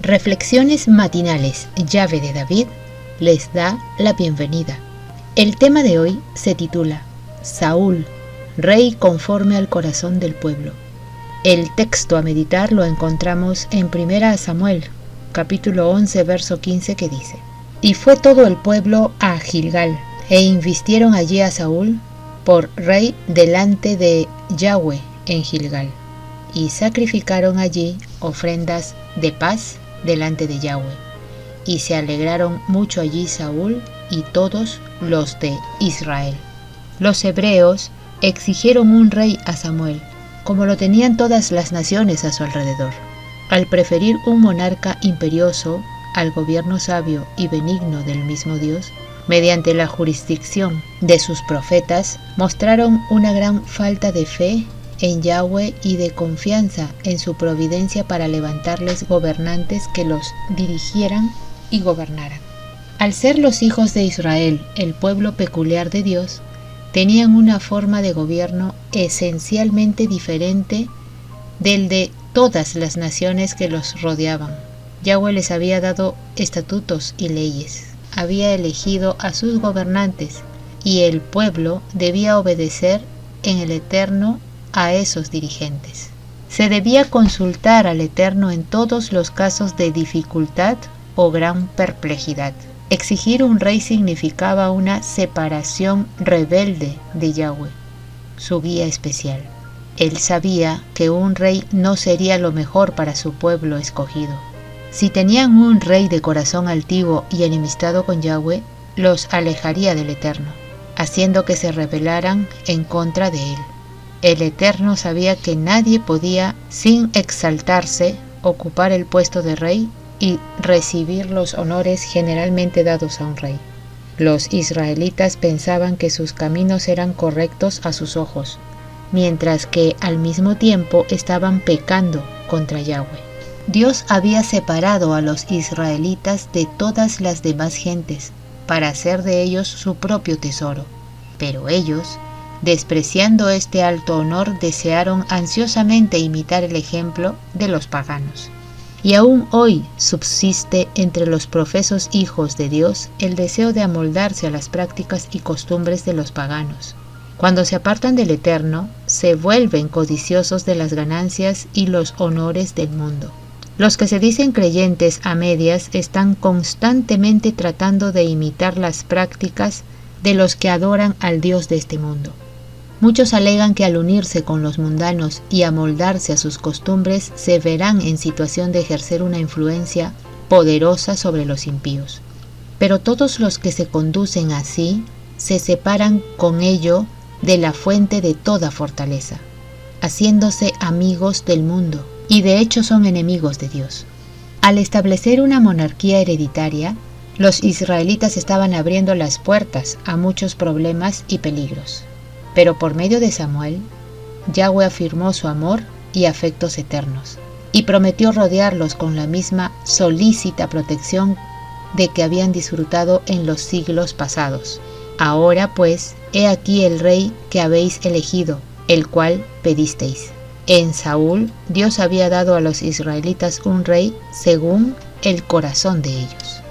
Reflexiones matinales Yahvé de David les da la bienvenida. El tema de hoy se titula Saúl, rey conforme al corazón del pueblo. El texto a meditar lo encontramos en 1 Samuel, capítulo 11, verso 15, que dice: Y fue todo el pueblo a Gilgal, e invistieron allí a Saúl por rey delante de Yahvé en Gilgal, y sacrificaron allí ofrendas de paz delante de Yahvé, y se alegraron mucho allí Saúl y todos los de Israel. Los hebreos exigieron un rey a Samuel, como lo tenían todas las naciones a su alrededor. Al preferir un monarca imperioso al gobierno sabio y benigno del mismo Dios, mediante la jurisdicción de sus profetas, mostraron una gran falta de fe en Yahvé y de confianza en su providencia para levantarles gobernantes que los dirigieran y gobernaran. Al ser los hijos de Israel el pueblo peculiar de Dios, tenían una forma de gobierno esencialmente diferente del de todas las naciones que los rodeaban. Yahvé les había dado estatutos y leyes, había elegido a sus gobernantes, y el pueblo debía obedecer en el Eterno a esos dirigentes. Se debía consultar al Eterno en todos los casos de dificultad o gran perplejidad. Exigir un rey significaba una separación rebelde de Yahvé, su guía especial. Él sabía que un rey no sería lo mejor para su pueblo escogido. Si tenían un rey de corazón altivo y enemistado con Yahvé, los alejaría del Eterno, haciendo que se rebelaran en contra de él. El Eterno sabía que nadie podía, sin exaltarse, ocupar el puesto de rey y recibir los honores generalmente dados a un rey. Los israelitas pensaban que sus caminos eran correctos a sus ojos, mientras que al mismo tiempo estaban pecando contra Yahvé. Dios había separado a los israelitas de todas las demás gentes para hacer de ellos su propio tesoro, pero ellos, despreciando este alto honor, desearon ansiosamente imitar el ejemplo de los paganos. Y aún hoy subsiste entre los profesos hijos de Dios el deseo de amoldarse a las prácticas y costumbres de los paganos. Cuando se apartan del Eterno, se vuelven codiciosos de las ganancias y los honores del mundo. Los que se dicen creyentes a medias están constantemente tratando de imitar las prácticas de los que adoran al Dios de este mundo. Muchos alegan que al unirse con los mundanos y amoldarse a sus costumbres se verán en situación de ejercer una influencia poderosa sobre los impíos. Pero todos los que se conducen así se separan con ello de la fuente de toda fortaleza, haciéndose amigos del mundo, y de hecho son enemigos de Dios. Al establecer una monarquía hereditaria, los israelitas estaban abriendo las puertas a muchos problemas y peligros. Pero por medio de Samuel, Yahvé afirmó su amor y afectos eternos, y prometió rodearlos con la misma solícita protección de que habían disfrutado en los siglos pasados. Ahora pues, he aquí el rey que habéis elegido, el cual pedisteis. En Saúl, Dios había dado a los israelitas un rey según el corazón de ellos.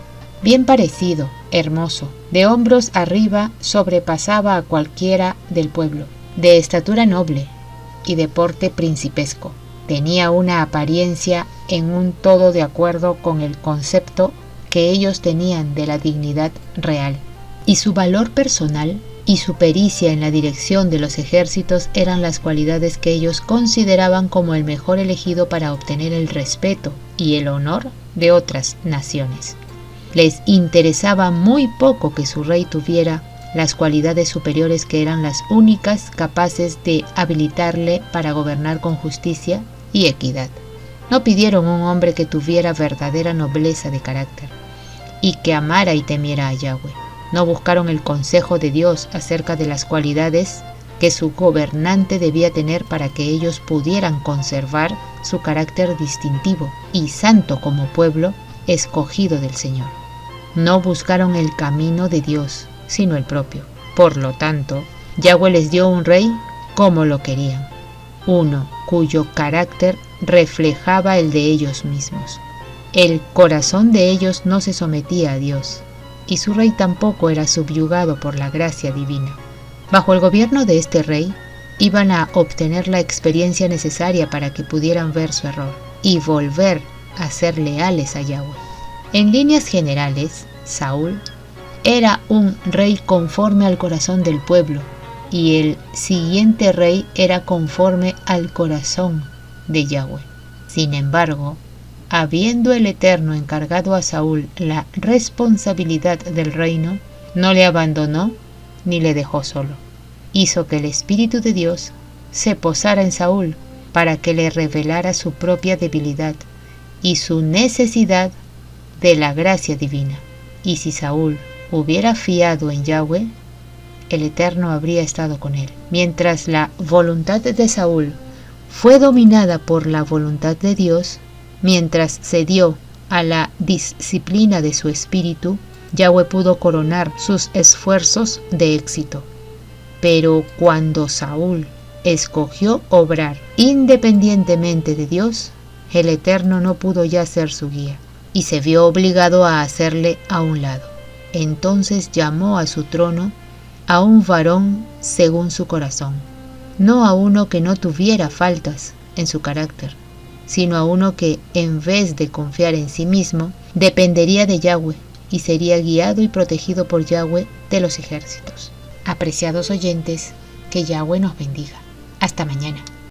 Bien parecido, hermoso, de hombros arriba sobrepasaba a cualquiera del pueblo, de estatura noble y de porte principesco. Tenía una apariencia en un todo de acuerdo con el concepto que ellos tenían de la dignidad real, y su valor personal y su pericia en la dirección de los ejércitos eran las cualidades que ellos consideraban como el mejor elegido para obtener el respeto y el honor de otras naciones. Les interesaba muy poco que su rey tuviera las cualidades superiores que eran las únicas capaces de habilitarle para gobernar con justicia y equidad. No pidieron un hombre que tuviera verdadera nobleza de carácter y que amara y temiera a Yahvé. No buscaron el consejo de Dios acerca de las cualidades que su gobernante debía tener para que ellos pudieran conservar su carácter distintivo y santo como pueblo escogido del Señor. No buscaron el camino de Dios, sino el propio. Por lo tanto, Yahvé les dio un rey como lo querían, uno cuyo carácter reflejaba el de ellos mismos. El corazón de ellos no se sometía a Dios, y su rey tampoco era subyugado por la gracia divina. Bajo el gobierno de este rey, iban a obtener la experiencia necesaria para que pudieran ver su error y volver a ser leales a Yahweh. En líneas generales, Saúl era un rey conforme al corazón del pueblo, y el siguiente rey era conforme al corazón de Yahweh. Sin embargo, habiendo el Eterno encargado a Saúl la responsabilidad del reino, no le abandonó ni le dejó solo. Hizo que el Espíritu de Dios se posara en Saúl para que le revelara su propia debilidad y su necesidad de la gracia divina. Y si Saúl hubiera fiado en Yahweh, el Eterno habría estado con él. Mientras la voluntad de Saúl fue dominada por la voluntad de Dios, mientras cedió a la disciplina de su espíritu, Yahweh pudo coronar sus esfuerzos de éxito. Pero cuando Saúl escogió obrar independientemente de Dios, el Eterno no pudo ya ser su guía y se vio obligado a hacerle a un lado. Entonces llamó a su trono a un varón según su corazón, no a uno que no tuviera faltas en su carácter, sino a uno que, en vez de confiar en sí mismo, dependería de Yahweh y sería guiado y protegido por Yahweh de los ejércitos. Apreciados oyentes, que Yahweh nos bendiga. Hasta mañana.